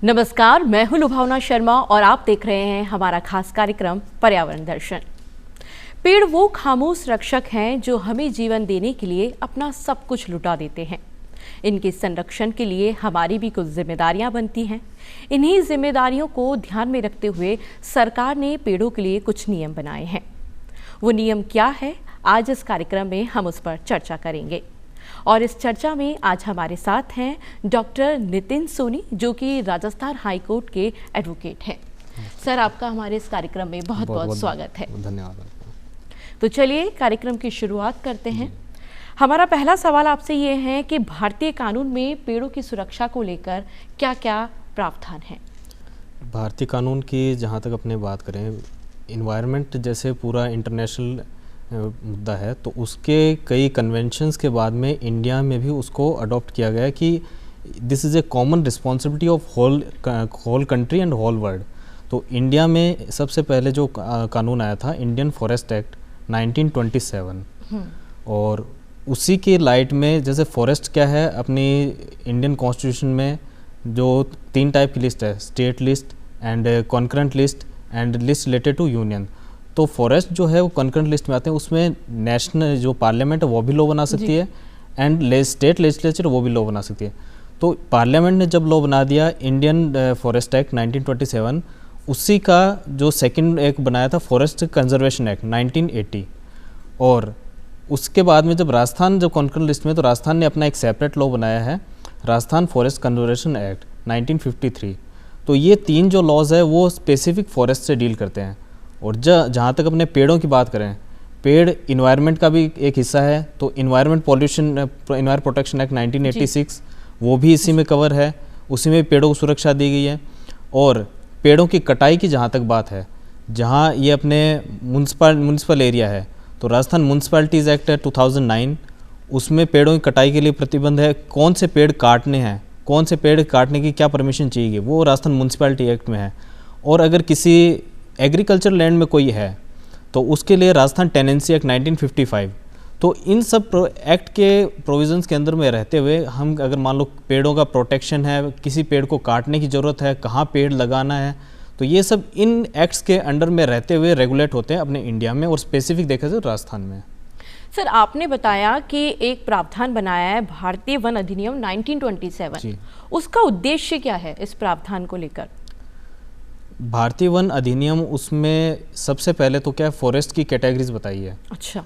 नमस्कार, मैं हूं लुभावना शर्मा और आप देख रहे हैं हमारा खास कार्यक्रम पर्यावरण दर्शन। पेड़ वो खामोश रक्षक हैं जो हमें जीवन देने के लिए अपना सब कुछ लुटा देते हैं। इनके संरक्षण के लिए हमारी भी कुछ जिम्मेदारियां बनती हैं। इन्हीं जिम्मेदारियों को ध्यान में रखते हुए सरकार ने पेड़ों के लिए कुछ नियम बनाए हैं। वो नियम क्या है, आज इस कार्यक्रम में हम उस पर चर्चा करेंगे। और इस चर्चा में आज हमारे साथ हैं डॉक्टर नितिन सोनी, जो कि राजस्थान हाई कोर्ट के एडवोकेट हैं। सर, आपका हमारे इस कार्यक्रम में बहुत बहुत स्वागत है। धन्यवाद। तो चलिए कार्यक्रम की शुरुआत करते हैं। हमारा पहला सवाल आपसे ये है कि भारतीय कानून में पेड़ों की सुरक्षा को लेकर क्या क्या प्रावधान है? भारतीय कानून की जहाँ तक अपने बात करें, इन्वायरमेंट जैसे पूरा इंटरनेशनल मुद्दा है, तो उसके कई कन्वेंशंस के बाद में इंडिया में भी उसको अडॉप्ट किया गया कि this is a common responsibility of whole country and whole world. तो इंडिया में सबसे पहले जो कानून आया था, इंडियन फॉरेस्ट एक्ट 1927, और उसी के लाइट में जैसे फॉरेस्ट क्या है, अपनी इंडियन कॉन्स्टिट्यूशन में जो 3 टाइप की लिस्ट है, state list and concurrent list and list related to union. तो फॉरेस्ट जो है वो कॉन्करेंट लिस्ट में आते हैं, उसमें नेशनल जो पार्लियामेंट है वो भी लॉ बना सकती है एंड स्टेट लेजिस्लेचर वो भी लॉ बना सकती है। तो पार्लियामेंट ने जब लॉ बना दिया इंडियन फॉरेस्ट एक्ट 1927, उसी का जो सेकंड एक बनाया था फॉरेस्ट कंजर्वेशन एक्ट 1980, और उसके बाद में जब राजस्थान जब कॉन्करेंट लिस्ट में, तो राजस्थान ने अपना एक सेपरेट लॉ बनाया है, राजस्थान फॉरेस्ट कंजर्वेशन एक्ट 1953। तो ये 3 जो लॉज है वो स्पेसिफिक फॉरेस्ट से डील करते हैं। और जहाँ तक अपने पेड़ों की बात करें, पेड़ इन्वायरमेंट का भी एक हिस्सा है, तो इन्वायरमेंट प्रोटेक्शन एक्ट 1986 वो भी इसी में कवर है, उसी में पेड़ों को सुरक्षा दी गई है। और पेड़ों की कटाई की जहाँ तक बात है, जहाँ ये अपने म्यूनसिपल एरिया है, तो राजस्थान म्यूनसिपैलिटीज़ एक्ट है 2009, उसमें पेड़ों की कटाई के लिए प्रतिबंध है। कौन से पेड़ काटने हैं, कौन से पेड़ काटने की क्या परमिशन चाहिए, वो राजस्थान म्यूनसिपैलिटी एक्ट में है। और अगर किसी एग्रीकल्चर लैंड में कोई है तो उसके लिए राजस्थान टेनेंसी एक्ट 1955। तो इन सब एक्ट के प्रोविजंस के अंदर में रहते हुए हम अगर मान लो पेड़ों का प्रोटेक्शन है, किसी पेड़ को काटने की ज़रूरत है, कहाँ पेड़ लगाना है, तो ये सब इन एक्ट्स के अंडर में रहते हुए रेगुलेट होते हैं अपने इंडिया में, और स्पेसिफिक देखा जाए राजस्थान में। सर, आपने बताया कि एक प्रावधान बनाया है भारतीय वन अधिनियम 1927, उसका उद्देश्य क्या है इस प्रावधान को लेकर? भारतीय वन अधिनियम, उसमें सबसे पहले तो क्या है, फॉरेस्ट की कैटेगरीज बताई है। अच्छा।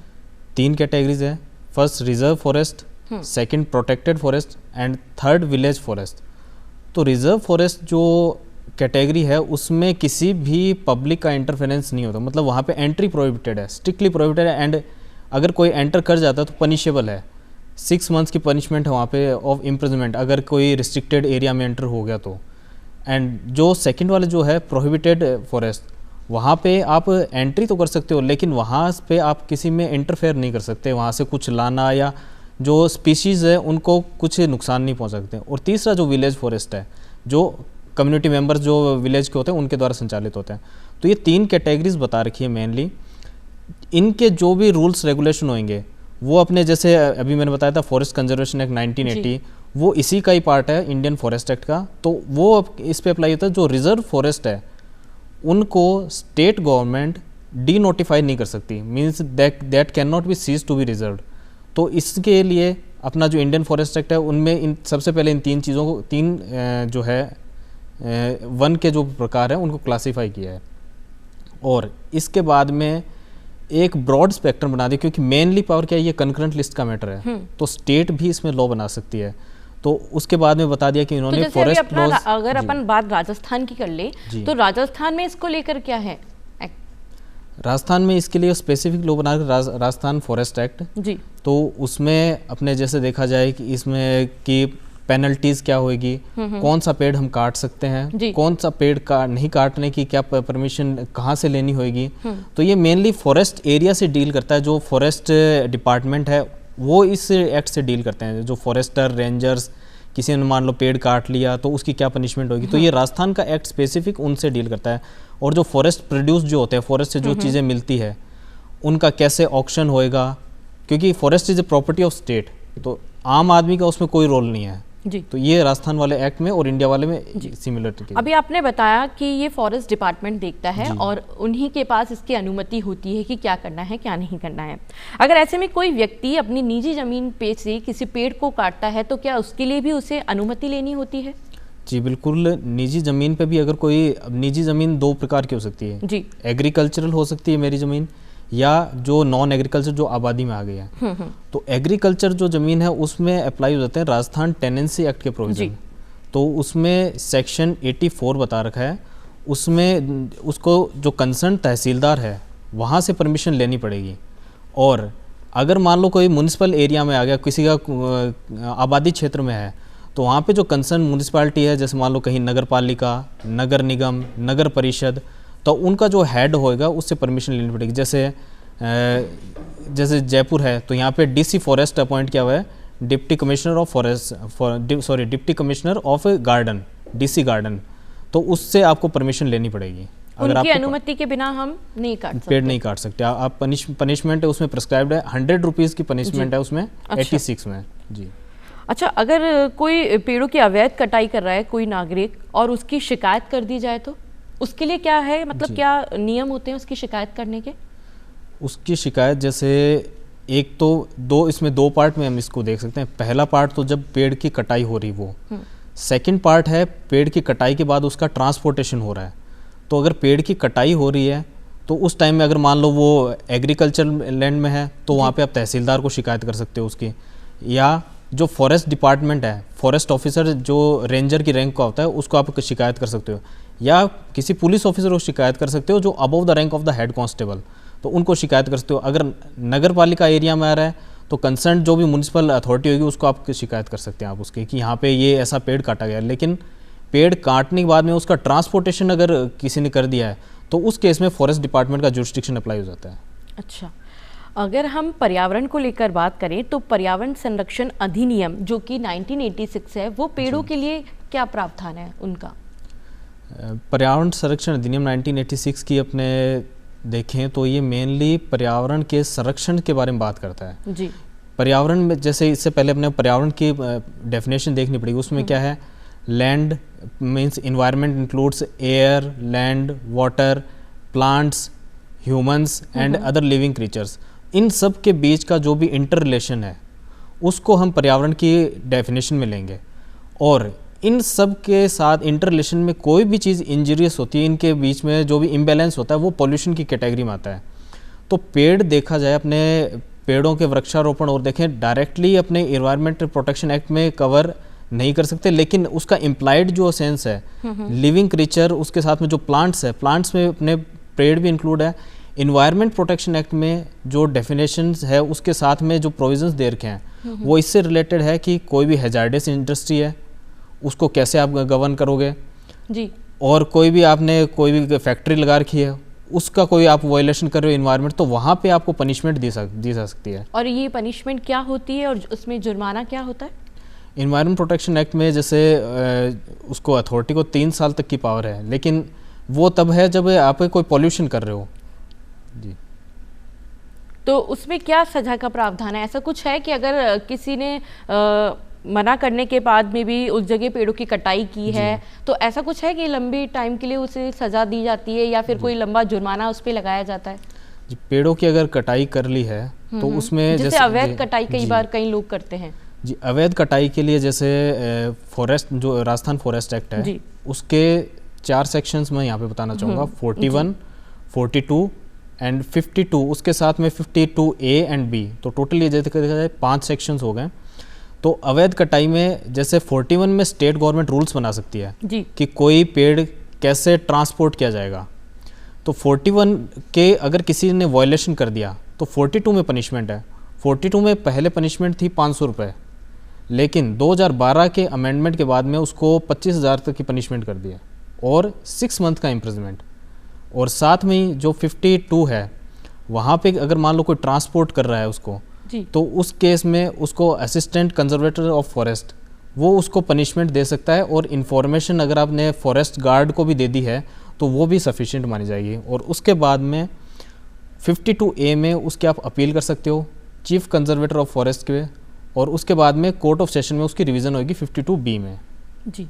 3 कैटेगरीज है, first reserve forest, second protected forest and third village forest. तो रिजर्व फॉरेस्ट जो कैटेगरी है उसमें किसी भी पब्लिक का इंटरफेरेंस नहीं होता, मतलब वहाँ पे एंट्री प्रोहिबिटेड है, स्ट्रिक्टली प्रोहिबिटेड है, एंड अगर कोई एंटर कर जाता है तो पनिशेबल है। 6 मंथ्स की पनिशमेंट है वहाँ पे ऑफ इम्प्रिजनमेंट, अगर कोई रिस्ट्रिक्टेड एरिया में एंटर हो गया तो। एंड जो सेकंड वाले जो है प्रोहिबिटेड फॉरेस्ट, वहाँ पे आप एंट्री तो कर सकते हो, लेकिन वहाँ पे आप किसी में इंटरफेयर नहीं कर सकते, वहाँ से कुछ लाना या जो स्पीशीज़ है उनको कुछ नुकसान नहीं पहुँच सकते। और तीसरा जो विलेज फॉरेस्ट है, जो कम्युनिटी मेंबर्स जो विलेज के होते हैं उनके द्वारा संचालित होते हैं। तो ये 3 कैटेगरीज बता रखी है मेनली। इनके जो भी रूल्स रेगुलेशन होंगे वो अपने, जैसे अभी मैंने बताया था फॉरेस्ट कंजर्वेशन एक्ट 1980, वो इसी का ही पार्ट है इंडियन फॉरेस्ट एक्ट का। तो वो इस पे अप्लाई होता है। जो रिजर्व फॉरेस्ट है उनको स्टेट गवर्नमेंट डी नोटिफाई नहीं कर सकती, means that can not be cease to be reserve. तो इसके लिए अपना जो इंडियन फॉरेस्ट एक्ट है उनमें इन सबसे पहले इन 3 चीज़ों को, 3 जो है वन के जो प्रकार हैं उनको क्लासीफाई किया है, और इसके बाद में एक ब्रॉड स्पेक्ट्रम बना दिया, क्योंकि मेनली पावर क्या है, ये कंकरेंट लिस्ट का मैटर है, तो स्टेट भी इसमें लॉ बना सकती है। तो उसके बाद में बता दिया कि इन्होंने तो फॉरेस्ट लॉज, अगर अपन बात राजस्थान की कर ले तो राजस्थान में इसको लेकर क्या है? राजस्थान में इसके लिए स्पेसिफिक लॉ बना राजस्थान फॉरेस्ट एक्ट जी। तो उसमें अपने जैसे देखा जाए कि इसमें कि पेनल्टीज क्या होगी, कौन सा पेड़ हम काट सकते हैं, कौन सा पेड़ का नहीं काटने की क्या परमिशन कहाँ से लेनी होगी। तो ये मेनली फॉरेस्ट एरिया से डील करता है। जो फॉरेस्ट डिपार्टमेंट है वो इस एक्ट से डील करते हैं। जो फॉरेस्टर, रेंजर्स, किसी ने मान लो पेड़ काट लिया तो उसकी क्या पनिशमेंट होगी, तो ये राजस्थान का एक्ट स्पेसिफिक उनसे डील करता है। और जो फॉरेस्ट प्रोड्यूस जो होते हैं, फॉरेस्ट से जो चीज़ें मिलती है उनका कैसे ऑक्शन होएगा, क्योंकि forest is a property of state, तो आम आदमी का उसमें कोई रोल नहीं है। जी। तो ये राजस्थान वाले एक्ट में और इंडिया वाले में सिमिलरिटी। अभी आपने बताया कि ये फॉरेस्ट डिपार्टमेंट देखता है और उन्हीं के पास इसकी अनुमति होती है कि क्या करना है क्या नहीं करना है। अगर ऐसे में कोई व्यक्ति अपनी निजी जमीन पे से किसी पेड़ को काटता है तो क्या उसके लिए भी उसे अनुमति लेनी होती है? जी बिल्कुल, निजी ज़मीन पे भी अगर कोई, निजी ज़मीन दो प्रकार की हो सकती है जी। एग्रीकल्चरल हो सकती है मेरी ज़मीन, या जो नॉन एग्रीकल्चर जो आबादी में आ गई है। तो एग्रीकल्चर जो ज़मीन है उसमें अप्लाई हो जाते हैं राजस्थान टेनेंसी एक्ट के प्रोविज़न। तो उसमें सेक्शन 84 बता रखा है, उसमें उसको जो कंसर्न तहसीलदार है वहाँ से परमिशन लेनी पड़ेगी। और अगर मान लो कोई म्यूनिसिपल एरिया में आ गया, किसी का आबादी क्षेत्र में है, तो वहाँ पे जो कंसर्न म्यूनिसिपैलिटी है, जैसे मान लो कहीं नगर पालिका, नगर निगम, नगर परिषद, तो उनका जो हेड होएगा उससे परमिशन लेनी पड़ेगी। जैसे जयपुर है तो यहाँ पे डीसी फॉरेस्ट अपॉइंट किया हुआ है, deputy commissioner of forest, deputy commissioner of garden, DC garden, तो उससे आपको परमिशन लेनी पड़ेगी। अगर उनकी अनुमति के बिना हम नहीं काट सकते, पेड़ नहीं काट सकते आप। पनिशमेंट है उसमें प्रिस्क्राइब्ड है, 100 रुपीज़ की पनिशमेंट है उसमें। अच्छा। 86 में। जी। अच्छा, अगर कोई पेड़ों की अवैध कटाई कर रहा है कोई नागरिक और उसकी शिकायत कर दी जाए तो उसके लिए क्या है, मतलब क्या नियम होते हैं उसकी शिकायत करने के? उसकी शिकायत जैसे एक तो इसमें दो पार्ट में हम इसको देख सकते हैं। पहला पार्ट तो जब पेड़ की कटाई हो रही वो, सेकंड पार्ट है पेड़ की कटाई के बाद उसका ट्रांसपोर्टेशन हो रहा है। तो अगर पेड़ की कटाई हो रही है तो उस टाइम में अगर मान लो वो एग्रीकल्चर लैंड में है तो वहाँ पे आप तहसीलदार को शिकायत कर सकते हो उसकी, या जो फॉरेस्ट डिपार्टमेंट है, फॉरेस्ट ऑफिसर जो रेंजर की रैंक का होता है उसको आप शिकायत कर सकते हो, या किसी पुलिस ऑफिसर को शिकायत कर सकते हो जो above the rank of the head constable, तो उनको शिकायत कर सकते हो। अगर नगर पालिका एरिया में आ रहा है तो कंसर्न जो भी म्यूनिसिपल अथॉरिटी होगी उसको आप शिकायत कर सकते हैं आप उसकी, कि यहाँ पे ये ऐसा पेड़ काटा गया। लेकिन पेड़ काटने के बाद में उसका ट्रांसपोर्टेशन अगर किसी ने कर दिया है तो उस केस में फॉरेस्ट डिपार्टमेंट का जुरिस्डिक्शन अप्लाई हो जाता है। अच्छा, अगर हम पर्यावरण को लेकर बात करें तो पर्यावरण संरक्षण अधिनियम जो कि 1986 है, वो पेड़ों के लिए क्या प्रावधान है उनका? पर्यावरण संरक्षण अधिनियम 1986 की अपने देखें तो ये मेनली पर्यावरण के संरक्षण के बारे में बात करता है। जी। पर्यावरण में जैसे इससे पहले अपने पर्यावरण की डेफिनेशन देखनी पड़ेगी, उसमें क्या है, land means environment includes air, land, water, plants, humans and other living creatures. इन सब के बीच का जो भी इंटर रिलेशन है उसको हम पर्यावरण की डेफिनेशन में लेंगे, और इन सब के साथ इंटर रिलेशन में कोई भी चीज़ इंजीरियस होती है, इनके बीच में जो भी इम्बैलेंस होता है वो पॉल्यूशन की कैटेगरी में आता है। तो पेड़ देखा जाए, अपने पेड़ों के वृक्षारोपण और देखें डायरेक्टली अपने इन्वायरमेंट प्रोटेक्शन एक्ट में कवर नहीं कर सकते, लेकिन उसका इम्प्लाइड जो सेंस है लिविंग क्रीचर, उसके साथ में जो प्लांट्स है, प्लांट्स में अपने पेड़ भी इंक्लूड है। इन्वायरमेंट प्रोटेक्शन एक्ट में जो डेफिनेशंस है उसके साथ में जो प्रोविजंस दे रखे हैं वो इससे रिलेटेड है कि कोई भी हैजार्डस इंडस्ट्री है उसको कैसे आप गवर्न करोगे जी, और कोई भी आपने कोई भी फैक्ट्री लगा रखी है उसका कोई आप वायलेशन कर रहे हो इन्वायरमेंट, तो वहाँ पे आपको पनिशमेंट दी जा सकती है। और ये पनिशमेंट क्या होती है और उसमें जुर्माना क्या होता है? इन्वायरमेंट प्रोटेक्शन एक्ट में जैसे उसको अथॉरिटी को 3 साल तक की पावर है, लेकिन वो तब है जब आप कोई पॉल्यूशन कर रहे हो। जी। तो उसमें क्या सजा का प्रावधान है? ऐसा कुछ है कि अगर किसी ने मना करने के बाद में भी उस जगह पेड़ों की कटाई की है तो ऐसा कुछ है कि लंबी टाइम के लिए उसे सजा दी जाती है या फिर कोई लंबा जुर्माना उस पर लगाया जाता है? जी, पेड़ों की अगर कटाई कर ली है तो उसमें जैसे अवैध कटाई कई बार कई लोग करते हैं। जी, अवैध कटाई के लिए जैसे फॉरेस्ट जो राजस्थान फॉरेस्ट एक्ट है उसके 4 सेक्शंस में यहाँ पे बताना चाहूँगा, 41, 42 एंड 52, उसके साथ में 52A एंड B, तो टोटल ये देखा जाए 5 सेक्शंस हो गए। तो अवैध कटाई में जैसे 41 में स्टेट गवर्नमेंट रूल्स बना सकती है जी, कि कोई पेड़ कैसे ट्रांसपोर्ट किया जाएगा। तो 41 के अगर किसी ने वायलेशन कर दिया तो 42 में पनिशमेंट है। 42 में पहले पनिशमेंट थी 500 रुपये, लेकिन 2012 के अमेंडमेंट के बाद में उसको 25,000 तक की पनिशमेंट कर दिया और 6 मंथ का इम्प्रिजमेंट। और साथ में ही जो 52 है वहाँ पे अगर मान लो कोई ट्रांसपोर्ट कर रहा है उसको जी, तो उस केस में उसको असिस्टेंट कंजर्वेटर ऑफ फॉरेस्ट वो उसको पनिशमेंट दे सकता है, और इन्फॉर्मेशन अगर आपने फॉरेस्ट गार्ड को भी दे दी है तो वो भी सफिशिएंट मानी जाएगी। और उसके बाद में 52A में उसके आप अपील कर सकते हो चीफ कंजर्वेटर ऑफ फॉरेस्ट के, और उसके बाद में कोर्ट ऑफ सेशन में उसकी रिवीजन होगी 52B में। जी,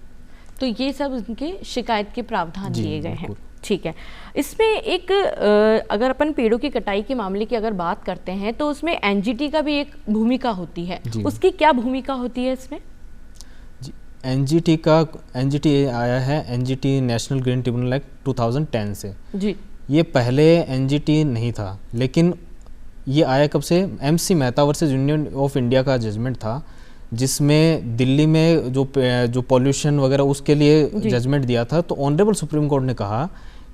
तो ये सब उनके शिकायत के प्रावधान जी, दिए गए हैं। बिल्कुल। ठीक है, इसमें एक अगर अपन पेड़ों की कटाई के मामले की अगर बात करते हैं तो उसमें एनजीटी का भी एक भूमिका होती है, जी। उसकी क्या भूमिका होती है इसमें? जी, एनजीटी आया है, NGT national green tribunal act 2010 से। जी। ये पहले एनजीटी नहीं था, लेकिन ये आया कब से? MC Mehta versus union of India का जजमेंट था, जिसमें दिल्ली में जो पॉल्यूशन वगैरह उसके लिए जजमेंट दिया था। तो ऑनरेबल सुप्रीम कोर्ट ने कहा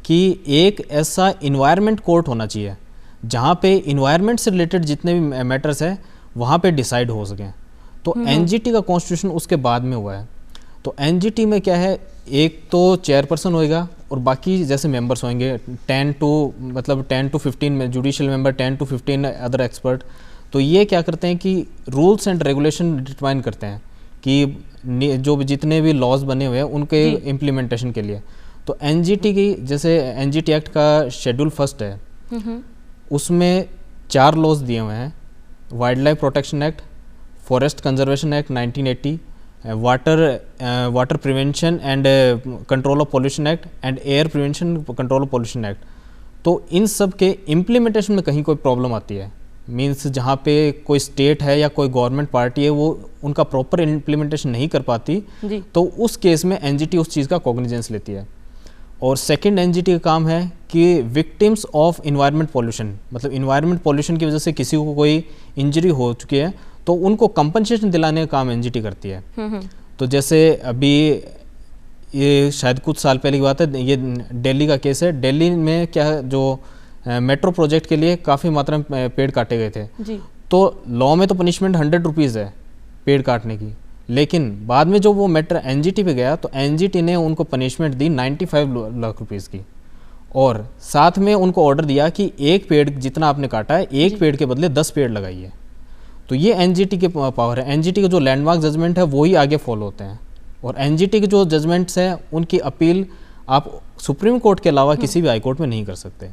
कि एक ऐसा इन्वायरमेंट कोर्ट होना चाहिए जहाँ पे इन्वायरमेंट से रिलेटेड जितने भी मैटर्स हैं वहाँ पे डिसाइड हो सकें। तो एनजीटी का कॉन्स्टिट्यूशन उसके बाद में हुआ है। तो एनजीटी में क्या है, एक तो चेयरपर्सन होएगा और बाकी जैसे मेंबर्स होंगे 10 to 15 में judicial member, 10 to 15 other expert. तो ये क्या करते हैं कि रूल्स एंड रेगुलेशन डिटरमाइन करते हैं कि जो जितने भी लॉज बने हुए हैं उनके इम्प्लीमेंटेशन के लिए। तो एनजीटी की, जैसे एनजीटी एक्ट का शेड्यूल फर्स्ट है, उसमें 4 लॉज दिए हुए हैं: wild life protection act, forest conservation act 1980, water prevention and control of pollution act and air prevention control of pollution act. तो इन सब के इम्प्लीमेंटेशन में कहीं कोई प्रॉब्लम आती है, मीन्स जहाँ पे कोई स्टेट है या कोई गवर्नमेंट पार्टी है वो उनका प्रॉपर इम्प्लीमेंटेशन नहीं कर पाती, तो उस केस में एनजीटी उस चीज़ का कॉग्निजेंस लेती है। और सेकंड एनजीटी का काम है कि विक्टिम्स ऑफ इन्वायरमेंट पॉल्यूशन, मतलब इन्वायरमेंट पॉल्यूशन की वजह से किसी को कोई इंजरी हो चुकी है तो उनको कंपनसेशन दिलाने का काम एनजीटी करती है। तो जैसे अभी ये शायद कुछ साल पहले की बात है, ये दिल्ली का केस है। दिल्ली में क्या, जो मेट्रो प्रोजेक्ट के लिए काफ़ी मात्रा में पेड़ काटे गए थे जी। तो लॉ में तो पनिशमेंट 100 रुपीज़ है पेड़ काटने की, लेकिन बाद में जो वो मैटर एनजीटी पे गया तो एनजीटी ने उनको पनिशमेंट दी 95 लाख रुपीज़ की, और साथ में उनको ऑर्डर दिया कि एक पेड़ जितना आपने काटा है, एक पेड़ के बदले 10 पेड़ लगाइए। तो ये एनजीटी के पावर है। एनजीटी के जो लैंडमार्क जजमेंट है वही आगे फॉलो होते हैं, और एनजीटी के जो जजमेंट्स हैं उनकी अपील आप सुप्रीम कोर्ट के अलावा किसी भी हाई कोर्ट में नहीं कर सकते।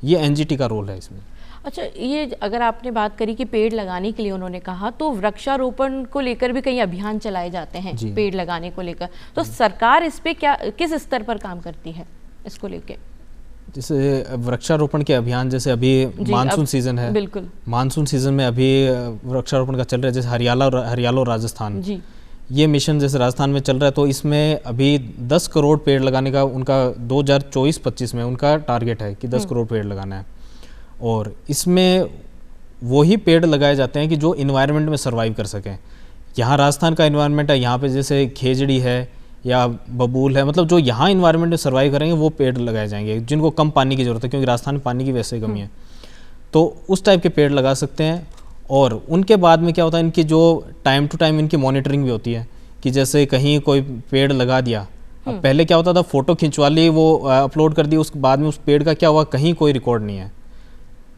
ये एनजीटी का रोल है इसमें। अच्छा, ये अगर आपने बात करी कि पेड़ लगाने के लिए उन्होंने कहा, तो वृक्षारोपण को लेकर भी कई अभियान चलाए जाते हैं पेड़ लगाने को लेकर, तो सरकार इस पे किस स्तर पर काम करती है इसको लेके? जैसे वृक्षारोपण के अभियान, जैसे अभी मानसून सीजन है, बिल्कुल मानसून सीजन में अभी वृक्षारोपण का चल रहा है। जैसे हरियाला और राजस्थान जी, ये मिशन जैसे राजस्थान में चल रहा है, तो इसमें अभी 10 करोड़ पेड़ लगाने का उनका 2024-25 में उनका टारगेट है कि 10 करोड़ पेड़ लगाना है। और इसमें वही पेड़ लगाए जाते हैं कि जो इन्वायरमेंट में सर्वाइव कर सकें। यहाँ राजस्थान का इन्वायरमेंट है, यहाँ पे जैसे खेजड़ी है या बबूल है, मतलब जो यहाँ इन्वायरमेंट में सर्वाइव करेंगे वो पेड़ लगाए जाएंगे जिनको कम पानी की ज़रूरत है, क्योंकि राजस्थान में पानी की वैसे ही कमी है। तो उस टाइप के पेड़ लगा सकते हैं। और उनके बाद में क्या होता है, इनकी जो टाइम टू टाइम इनकी मॉनिटरिंग भी होती है कि जैसे कहीं कोई पेड़ लगा दिया, अब पहले क्या होता था, फ़ोटो खिंचवा ली, वो अपलोड कर दी, उसके बाद में उस पेड़ का क्या हुआ कहीं कोई रिकॉर्ड नहीं है।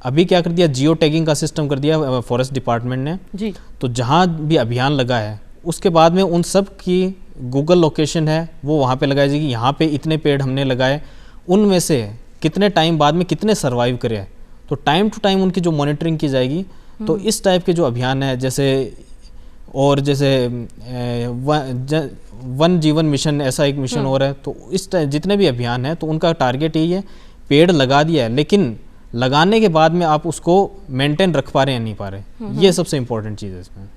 अभी क्या कर दिया, जियो टैगिंग का सिस्टम कर दिया फॉरेस्ट डिपार्टमेंट ने जी। तो जहाँ भी अभियान लगा है उसके बाद में उन सब की गूगल लोकेशन है वो वहाँ पे लगाई जाएगी, यहाँ पे इतने पेड़ हमने लगाए, उनमें से कितने टाइम बाद में कितने सर्वाइव करे, तो टाइम टू टाइम उनकी जो मॉनिटरिंग की जाएगी। तो इस टाइप के जो अभियान है, जैसे और जैसे वन जीवन मिशन, ऐसा एक मिशन हो रहा है। तो इस जितने भी अभियान है तो उनका टारगेट यही है, पेड़ लगा दिया है लेकिन लगाने के बाद में आप उसको मेंटेन रख पा रहे हैं नहीं पा रहे, ये सबसे इम्पोर्टेंट चीज़ है इसमें।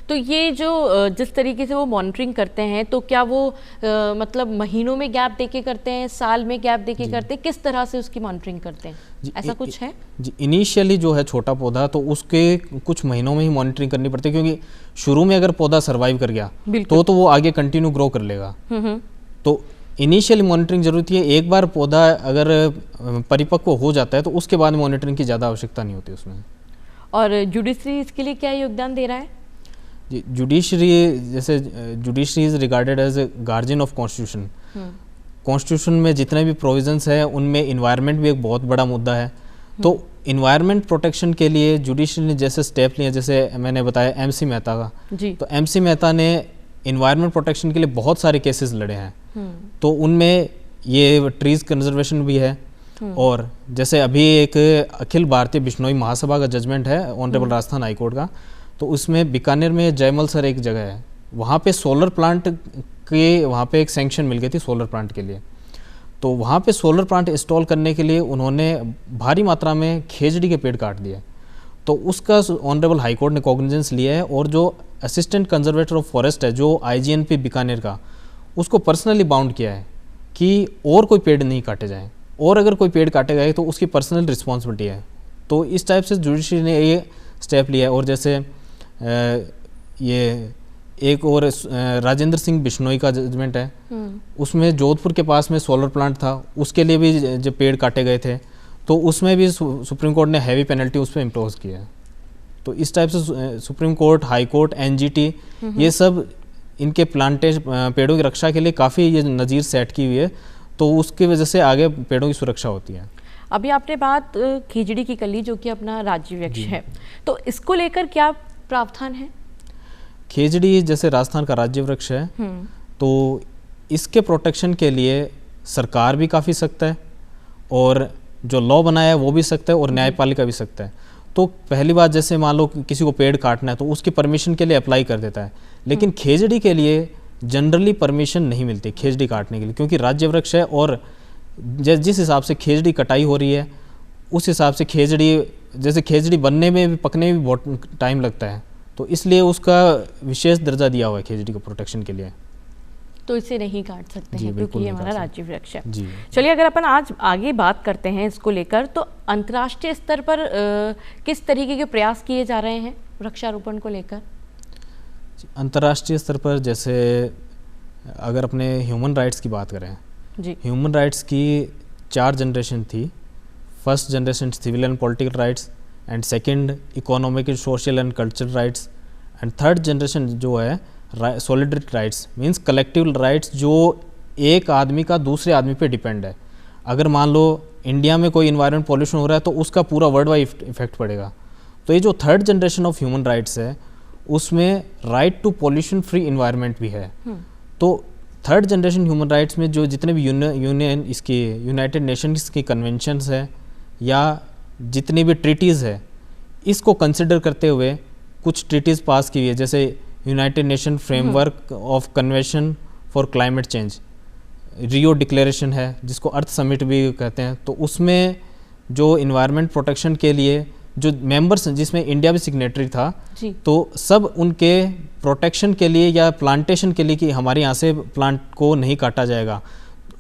तो ये जो जिस तरीके से वो मॉनिटरिंग करते हैं, तो क्या वो मतलब महीनों में गैप देके करते हैं, साल में गैप देके करते हैं, किस तरह से उसकी मॉनिटरिंग करते हैं, ऐसा कुछ है? जी, इनिशियली जो है छोटा पौधा तो उसके कुछ महीनों में ही मॉनिटरिंग करनी पड़ती है, क्योंकि शुरू में अगर पौधा सर्वाइव कर गया तो वो आगे कंटिन्यू ग्रो कर लेगा। तो इनिशियली मॉनिटरिंग जरूरत है। एक बार पौधा अगर परिपक्व हो जाता है तो उसके बाद मॉनिटरिंग की ज़्यादा आवश्यकता नहीं होती उसमें। और जुडिशरी इसके लिए क्या योगदान दे रहा है? जी, जुडिशरी, जैसे judiciary is regarded as a guardian of constitution. Constitution में जितने भी प्रोविजंस हैं उनमें इन्वायरमेंट भी एक बहुत बड़ा मुद्दा है। तो इन्वायरमेंट प्रोटेक्शन के लिए जुडिशरी ने जैसे स्टेप लिए, जैसे मैंने बताया एमसी मेहता का जी। तो एमसी मेहता ने इन्वायरमेंट प्रोटेक्शन के लिए बहुत सारे केसेस लड़े हैं। तो उनमें ये ट्रीज कंजर्वेशन भी है। और जैसे अभी एक अखिल भारतीय बिश्नोई महासभा का जजमेंट है ऑनरेबल राजस्थान हाई कोर्ट का, तो उसमें बीकानेर में जयमलसर एक जगह है, वहाँ पे सोलर प्लांट के वहाँ पे एक सैंक्शन मिल गई थी सोलर प्लांट के लिए। तो वहाँ पे सोलर प्लांट इंस्टॉल करने के लिए उन्होंने भारी मात्रा में खेजड़ी के पेड़ काट दिए। तो उसका ऑनरेबल हाई कोर्ट ने कॉग्निजेंस लिया है और जो असिस्टेंट कंजर्वेटर ऑफ फॉरेस्ट है जो IGNP बीकानेर का, उसको पर्सनली बाउंड किया है कि और कोई पेड़ नहीं काटे जाएं, और अगर कोई पेड़ काटे गए तो उसकी पर्सनल रिस्पॉन्सिबिलिटी है। तो इस टाइप से जुडिशरी ने ये स्टेप लिया है। और जैसे ये एक और राजेंद्र सिंह बिश्नोई का जजमेंट है, उसमें जोधपुर के पास में सोलर प्लांट था, उसके लिए भी जब पेड़ काटे गए थे तो उसमें भी सुप्रीम कोर्ट ने हैवी पेनल्टी उस पर इम्पोज किया है। तो इस टाइप से supreme court, high court, NGT ये सब इनके पेड़ों की रक्षा के लिए काफ़ी ये नज़ीर सेट की हुई है, तो उसकी वजह से आगे पेड़ों की सुरक्षा होती है। अभी आपने बात खेजड़ी की कली जो कि अपना राज्य वृक्ष है, तो इसको लेकर क्या प्रावधान है? खेजड़ी जैसे राजस्थान का राज्य वृक्ष है, तो इसके प्रोटेक्शन के लिए सरकार भी काफ़ी सख्त है और जो लॉ बनाया है वो भी सख्त है और न्यायपालिका भी सख्त है। तो पहली बात, जैसे मान लो किसी को पेड़ काटना है तो उसकी परमिशन के लिए अप्लाई कर देता है, लेकिन खेजड़ी के लिए जनरली परमिशन नहीं मिलती खेजड़ी काटने के लिए, क्योंकि राज्य वृक्ष है और जिस हिसाब से खेजड़ी कटाई हो रही है उस हिसाब से खेजड़ी बनने में भी, पकने में भी बहुत टाइम लगता है, तो इसलिए उसका विशेष दर्जा दिया हुआ है खेजड़ी को प्रोटेक्शन के लिए। तो इसे नहीं काट सकते हैं क्योंकि ये हमारा राज्य वृक्ष है। जी चलिए, अगर अपन आज आगे बात करते हैं इसको लेकर, तो अंतर्राष्ट्रीय स्तर पर किस तरीके के प्रयास किए जा रहे हैं वृक्षारोपण को लेकर? अंतर्राष्ट्रीय स्तर पर जैसे अगर अपने ह्यूमन राइट्स की बात करें जी, ह्यूमन राइट्स की 4 जनरेशन थी। First generation civil and political rights, and second economic, social and cultural rights, and third generation जो है solidarity rights, means collective rights जो एक आदमी का दूसरे आदमी पे डिपेंड है। अगर मान लो इंडिया में कोई इन्वायरमेंट पॉल्यूशन हो रहा है तो उसका पूरा वर्ल्ड वाइड इफेक्ट पड़ेगा। तो ये जो third generation of human rights है उसमें right to pollution free environment भी है। तो थर्ड जनरेशन ह्यूमन राइट्स में जो जितने भी यूनियन इसकी यूनाइटेड नेशंस की कन्वेंशंस है या जितनी भी ट्रीटीज़ है, इसको कंसिडर करते हुए कुछ ट्रीटीज़ पास की हुई है, जैसे United nation framework of convention for climate change, Rio declaration है जिसको अर्थ समिट भी कहते हैं। तो उसमें जो इन्वायरमेंट प्रोटेक्शन के लिए जो मेंबर्स हैं, जिसमें इंडिया भी सिग्नेटरी था, तो सब उनके प्रोटेक्शन के लिए या प्लांटेशन के लिए कि हमारे यहाँ से प्लांट को नहीं काटा जाएगा,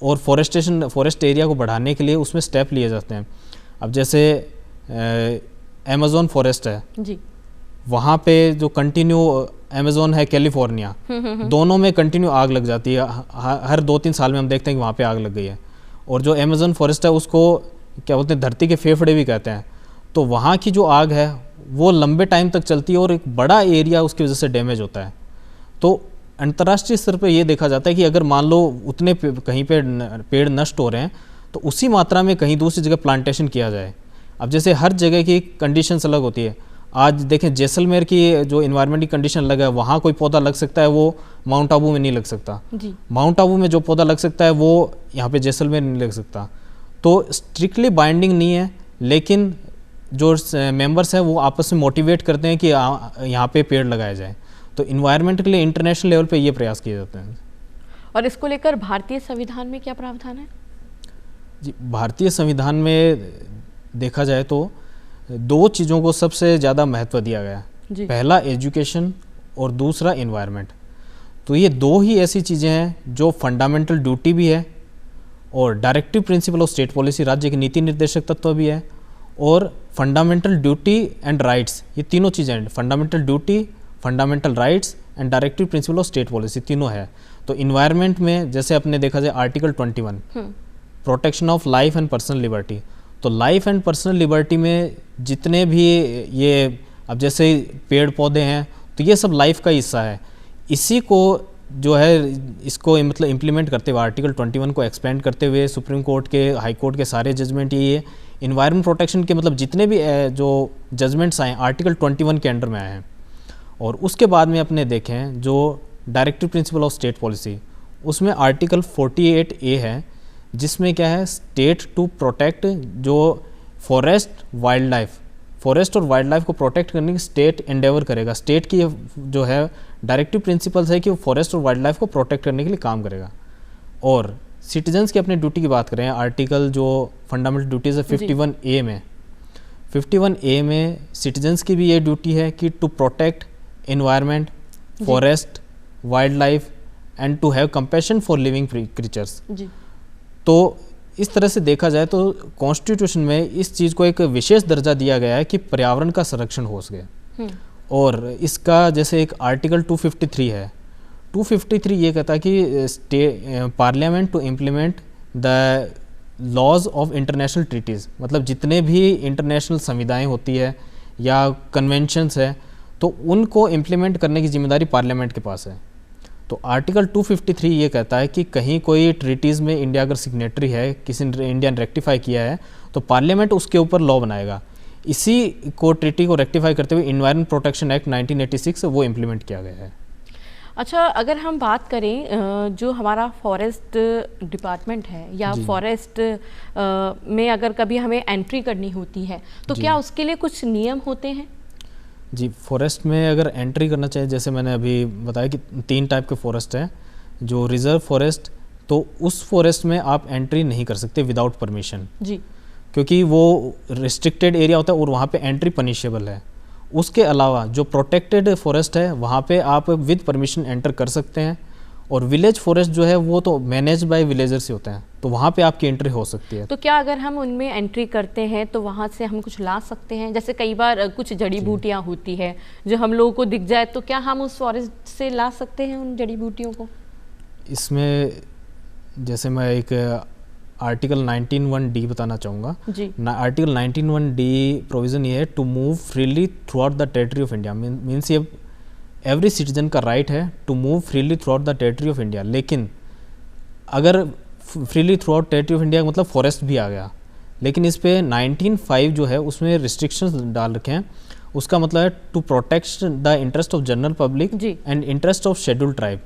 और फॉरेस्ट एरिया को बढ़ाने के लिए उसमें स्टेप लिए जाते हैं। अब जैसे अमेज़न फॉरेस्ट है जी, वहाँ पे जो कंटिन्यू अमेज़न है कैलिफोर्निया, दोनों में कंटिन्यू आग लग जाती है। हर 2-3 साल में हम देखते हैं कि वहाँ पे आग लग गई है। और जो अमेज़न फॉरेस्ट है उसको क्या बोलते हैं, धरती के फेफड़े भी कहते हैं। तो वहाँ की जो आग है वो लंबे टाइम तक चलती है और एक बड़ा एरिया उसकी वजह से डैमेज होता है। तो अंतर्राष्ट्रीय स्तर पे ये देखा जाता है कि अगर मान लो उतने कहीं पे पेड़ नष्ट हो रहे हैं तो उसी मात्रा में कहीं दूसरी जगह प्लांटेशन किया जाए। अब जैसे हर जगह की कंडीशंस अलग होती है। आज देखें जैसलमेर की जो इन्वायरमेंट की कंडीशन अलग है, वहाँ कोई पौधा लग सकता है वो माउंट आबू में नहीं लग सकता। माउंट आबू में जो पौधा लग सकता है वो यहाँ पे जैसलमेर नहीं लग सकता। तो स्ट्रिक्टली बाइंडिंग नहीं है, लेकिन जो मेंबर्स हैं वो आपस में मोटिवेट करते हैं कि यहाँ पे पेड़ लगाया जाए। तो इन्वायरमेंट के लिए इंटरनेशनल लेवल पे ये प्रयास किए जाते हैं। और इसको लेकर भारतीय संविधान में क्या प्रावधान है? जी, भारतीय संविधान में देखा जाए तो 2 चीज़ों को सबसे ज़्यादा महत्व दिया गया है। पहला एजुकेशन और दूसरा इन्वायरमेंट। तो ये 2 ही ऐसी चीज़ें हैं जो फंडामेंटल ड्यूटी भी है और directive principle of state policy, राज्य के नीति निर्देशक तत्व भी है, और फंडामेंटल ड्यूटी एंड राइट्स, ये तीनों चीज़ें हैं। Fundamental duty, fundamental rights and directive principle of state policy, तीनों है। तो इन्वायरमेंट में जैसे अपने देखा जाए article 21 protection of life and personal liberty. तो लाइफ एंड पर्सनल लिबर्टी में जितने भी ये अब जैसे पेड़ पौधे हैं तो ये सब लाइफ का हिस्सा है। इसी को जो है इसको मतलब इम्प्लीमेंट करते हुए आर्टिकल 21 को एक्सपेंड करते हुए सुप्रीम कोर्ट के, हाई कोर्ट के सारे जजमेंट ये इन्वायरमेंट प्रोटेक्शन के मतलब जितने भी जो जजमेंट्स आए आर्टिकल 21 के अंडर में आए हैं। और उसके बाद में अपने देखें जो directive principle of state policy, उसमें आर्टिकल 48A है जिसमें क्या है, स्टेट टू प्रोटेक्ट जो फॉरेस्ट, वाइल्ड लाइफ फॉरेस्ट और वाइल्ड लाइफ को प्रोटेक्ट करने की स्टेट एंडेवर करेगा। स्टेट की जो है डायरेक्टिव प्रिंसिपल्स है कि वो फॉरेस्ट और वाइल्ड लाइफ को प्रोटेक्ट करने के लिए काम करेगा। और सिटीजन्स की अपनी ड्यूटी की बात करें, आर्टिकल जो फंडामेंटल ड्यूटीज़ है 51A में, 51A में सिटीजन्स की भी ये ड्यूटी है कि to protect environment, forest, wild life and to have compassion for living creatures. तो इस तरह से देखा जाए तो कॉन्स्टिट्यूशन में इस चीज़ को एक विशेष दर्जा दिया गया है कि पर्यावरण का संरक्षण हो सके। और इसका जैसे एक आर्टिकल 253 है, 253 ये कहता है कि parliament to implement the laws of international treaties, मतलब जितने भी इंटरनेशनल संविधाएं होती है या कन्वेंशंस है तो उनको इम्प्लीमेंट करने की जिम्मेदारी पार्लियामेंट के पास है। तो आर्टिकल 253 ये कहता है कि कहीं कोई ट्रीटीज़ में इंडिया अगर सिग्नेटरी है, किसी ने इंडिया ने रेक्टिफाई किया है तो पार्लियामेंट उसके ऊपर लॉ बनाएगा। इसी को ट्रीटी को रेक्टिफाई करते हुए इन्वायरमेंट प्रोटेक्शन एक्ट 1986 वो इम्प्लीमेंट किया गया है। अच्छा, अगर हम बात करें जो हमारा फॉरेस्ट डिपार्टमेंट है या फॉरेस्ट में अगर कभी हमें एंट्री करनी होती है तो क्या उसके लिए कुछ नियम होते हैं? जी, फॉरेस्ट में अगर एंट्री करना चाहिए, जैसे मैंने अभी बताया कि 3 टाइप के फॉरेस्ट हैं। जो रिजर्व फॉरेस्ट, तो उस फॉरेस्ट में आप एंट्री नहीं कर सकते विदाउट परमिशन जी, क्योंकि वो रिस्ट्रिक्टेड एरिया होता है और वहाँ पे एंट्री पनिशेबल है। उसके अलावा जो प्रोटेक्टेड फॉरेस्ट है वहाँ पे आप विद परमिशन एंटर कर सकते हैं। और विलेज फॉरेस्ट जो है वो तो मैनेज बाय विलेजर्स से होते हैं, तो वहाँ पे आपकी एंट्री हो सकती है। तो क्या अगर हम उनमें एंट्री करते हैं तो वहाँ से हम कुछ ला सकते हैं? जैसे कई बार कुछ जड़ी बूटियाँ होती है जो हम लोगों को दिख जाए, तो क्या हम उस फॉरेस्ट से ला सकते हैं उन जड़ी बूटियों को? इसमें जैसे मैं एक आर्टिकल 19(1)D बताना चाहूँगा जी। आर्टिकल 19(1)D प्रोविज़न ये है to move freely throughout the territory of India. Means ये एवरी सिटीजन का राइट है to move freely throughout the territory of India. लेकिन अगर freely throughout territory of India मतलब forest भी आ गया, लेकिन इस पे 19(5) जो है उसमें रिस्ट्रिक्शंस डाल रखे हैं। उसका मतलब है to protect the interest of general public and interest of scheduled tribe.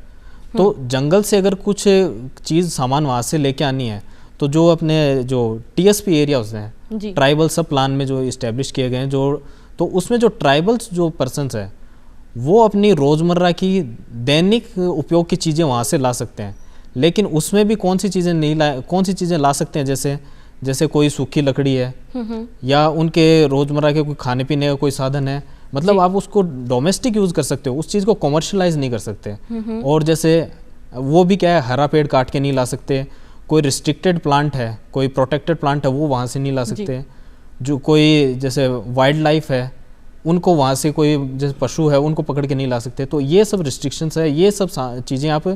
तो जंगल से अगर कुछ चीज़ सामान वहाँ से लेके आनी है तो जो अपने जो TSP एरियाज हैं, ट्राइबल सब प्लान में जो इस्टेब्लिश किए गए हैं, जो तो उसमें जो ट्राइबल्स जो पर्सनस है वो अपनी रोज़मर्रा की दैनिक उपयोग की चीज़ें वहाँ से ला सकते हैं। लेकिन उसमें भी कौन सी चीज़ें ला सकते हैं, जैसे कोई सूखी लकड़ी है या उनके रोज़मर्रा के कोई खाने पीने का कोई साधन है, मतलब आप उसको डोमेस्टिक यूज़ कर सकते हो, उस चीज़ को कमर्शलाइज नहीं कर सकते। और जैसे वो भी क्या है, हरा पेड़ काट के नहीं ला सकते। कोई रिस्ट्रिक्टेड प्लांट है, कोई प्रोटेक्टेड प्लांट है, वो वहाँ से नहीं ला सकते। जो कोई जैसे वाइल्ड लाइफ है उनको वहाँ से कोई जैसे पशु है उनको पकड़ के नहीं ला सकते। तो ये सब रिस्ट्रिक्शंस है, ये सब चीज़ें आप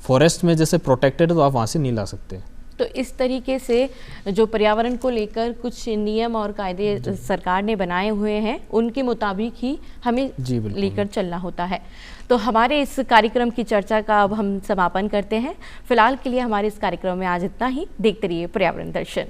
फॉरेस्ट में जैसे प्रोटेक्टेड है तो आप वहाँ से नहीं ला सकते। तो इस तरीके से जो पर्यावरण को लेकर कुछ नियम और कायदे सरकार ने बनाए हुए हैं उनके मुताबिक ही हमें लेकर चलना होता है। तो हमारे इस कार्यक्रम की चर्चा का अब हम समापन करते हैं। फिलहाल के लिए हमारे इस कार्यक्रम में आज इतना ही। देखते रहिए पर्यावरण दर्शन।